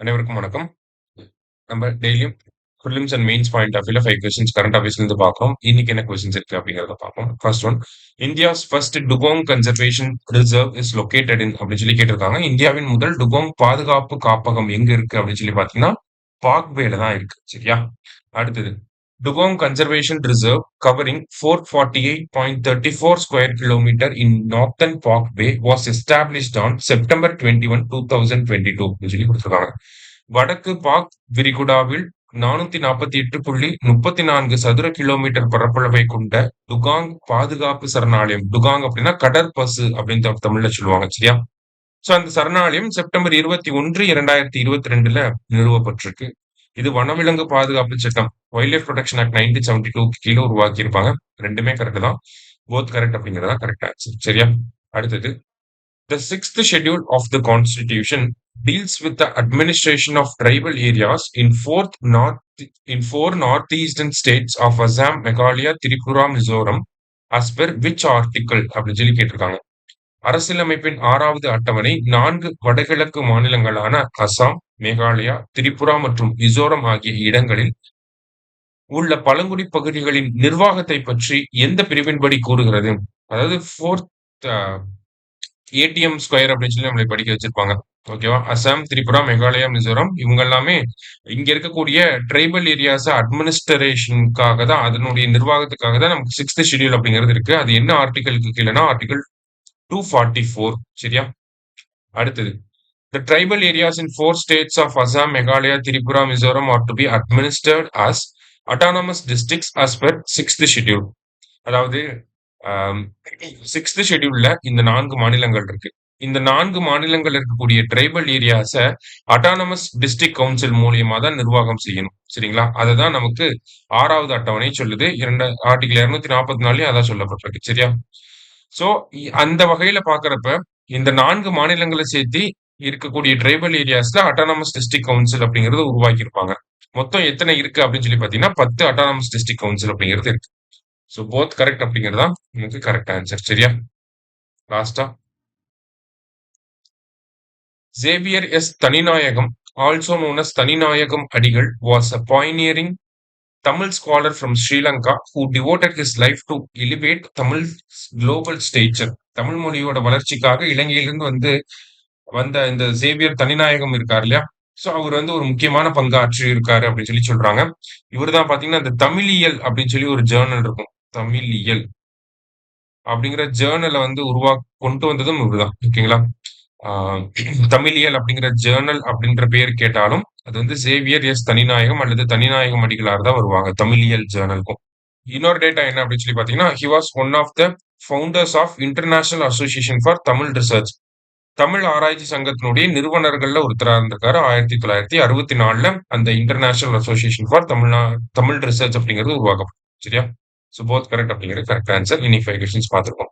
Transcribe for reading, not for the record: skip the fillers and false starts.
அனைவருக்கும் வணக்கம். நம்ம டெய்லியும் prelims and mains point of வியூல 5 கொஸ்டின்ஸ் கரண்ட் அஃபேர்ஸ்ல இருந்து பார்க்கிறோம். இன்னைக்கு என்ன கொஸ்டின்ஸ் இருக்கு அப்படிங்கிறத பார்ப்போம். First one, India's first dugong conservation reserve is located in அப்படின்னு சொல்லி கேட்டிருக்காங்க. இந்தியாவின் முதல் டுகோங் பாதுகாப்பு காப்பகம் எங்க இருக்கு அப்படின்னு சொல்லி பார்த்தீங்கன்னா பாக்பேல தான் இருக்கு. சரியா? அடுத்தது, dugong conservation reserve covering 448.34 square kilometre in northern Palk Bay was established on September 21, 2022 அப்படின்னு சொல்லி கொடுத்திருக்காங்க. வடக்கு பாக் விரிகுடாவில் 448.34 சதுர கிலோமீட்டர் பரப்பளவை கொண்ட டுகாங் பாதுகாப்பு சரணாலயம். டுகாங் அப்படின்னா கடற்பசு அப்படின்னு தமிழ்ல சொல்லுவாங்க. சரியா? சோ அந்த சரணாலயம் செப்டம்பர் 21, 2022ல நிறுவப்பட்டிருக்கு. இது வனவிலங்கு பாதுகாப்பு சட்டம் வைல்ட் லைஃப் ப்ரொடெக்ஷன் ஆக்ட் 1972 கீழே உருவாக்கி இருப்பாங்க. ரெண்டுமே கரெக்ட் தான். போத் கரெக்ட் அப்படிங்கறதா கரெக்ட் ஆன்சர். சரியா? அடுத்தது, the sixth schedule of the Constitution deals with the administration of tribal areas in four northeastern states of Assam, Meghalaya, Tripura, Mizoram, as per which article அப்படின்னு சொல்லி கேட்டிருக்காங்க. அரசியலமைப்பின் 6வது அட்டவணை 4 வடகிழக்கு மாநிலங்களான அசாம், மேகாலயா, திரிபுரா மற்றும் மிசோரம் ஆகிய இடங்களில் உள்ள பழங்குடி பகுதிகளின் நிர்வாகத்தை பற்றி எந்த பிரிவின்படி கூறுகிறது? அதாவது ஃபோர்த் ஏடிஎம் ஸ்கொயர் அப்படின்னு சொல்லி நம்மளை படிக்க வச்சிருப்பாங்க. ஓகேவா? அசாம், திரிபுரா, மேகாலயா, மிசோரம் இவங்க எல்லாமே இங்க இருக்கக்கூடிய ட்ரைபல் ஏரியாஸ் அட்மினிஸ்ட்ரேஷனுக்காக தான், அதனுடைய நிர்வாகத்துக்காக தான் நமக்கு 6th ஷெட்யூல் அப்படிங்கிறது இருக்கு. அது என்ன ஆர்டிகலுக்கு கீழேனா ஆர்டிகல் 244. சரியா? அடுத்தது, the tribal areas in 4 states of Assam, Meghalaya, Tripura, Mizoram are to be administered as autonomous districts as per 6th schedule. அதாவது 6th ஷெட்யூல்ல இந்த 4 மாநிலங்கள் இருக்கு. இந்த 4 மாநிலங்கள் இருக்கக்கூடிய ட்ரைபல் ஏரியாஸ அட்டானமஸ் டிஸ்ட்ரிக்ட் கவுன்சில் மூலியமா தான் நிர்வாகம் செய்யணும். சரிங்களா? அததான் நமக்கு 6வது அட்டவணை சொல்லுது. ஆர்டிகல் 244 அதான் சொல்லப்பட்டிருக்கு. சரியா? சோ அந்த வகையில பாக்குறப்ப இந்த 4 மாநிலங்களை சேர்த்து இருக்கக்கூடிய ட்ரைபல் ஏரியாஸ்ல அட்டானமஸ் டிஸ்ட்ரிக்ட் கவுன்சில் அப்படிங்கறது உருவாக்கி இருப்பாங்க. மொத்தம் எத்தனை இருக்கு அப்படின்னு சொல்லி பாத்தீங்கன்னா 10 அட்டானமஸ் டிஸ்ட்ரிக்ட் கவுன்சில் அப்படிங்கிறது இருக்கு. சோ போத் கரெக்ட் அப்படிங்கறதா நமக்கு கரெக்ட் ஆன்சர். சரியா? லாஸ்டா, Xavier S Thaninayagam, also known as Thaninayagam Adigal, was a pioneering Tamil scholar from Sri Lanka who devoted his life to elevate Tamil's global stature. Tamil மொழியோட வளர்ச்சிக்காக இலங்கையிலிருந்து வந்த இந்த சேவியர் தனிநாயகம் இருக்காரு இல்லையா? சோ அவர் ஒரு முக்கியமான பங்காற்றி இருக்காரு அப்படின்னு சொல்லி சொல்றாங்க. இவர்தான் பாத்தீங்கன்னா இந்த தமிழியல் அப்படின்னு சொல்லி ஒரு ஜேர்னல் இருக்கும். தமிழியல் அப்படிங்கிற ஜேர்னலை கொண்டு வந்ததும் இவர்தான். ஓகேங்களா? தமிழியல் அப்படிங்கிற ஜேர்னல் அப்படின்ற பேர் கேட்டாலும் அது சேவியர் எஸ் தனிநாயகம் அல்லது தனிநாயகம் அடிகளார் தான் வருவாங்க தமிழியல் ஜேர்னலுக்கும். இன்னொரு டேட்டா என்ன அப்படின்னு சொல்லி பாத்தீங்கன்னா, he was one of the founders of International Association for Tamil Research. Tamil ஆராய்ச்சி சங்கத்தினுடைய நிறுவனர்கள்ல ஒருத்தரா இருந்திருக்காரு. 1964ல அந்த international association for Tamil research அப்படிங்கிறது உருவாக்கப்படும். சரியா? சோ போத் கரெக்ட் அப்படிங்கிறது கரெக்ட் ஆன்சர். இனி 5 கொஸ்டின்ஸ் பார்த்திருக்கோம்.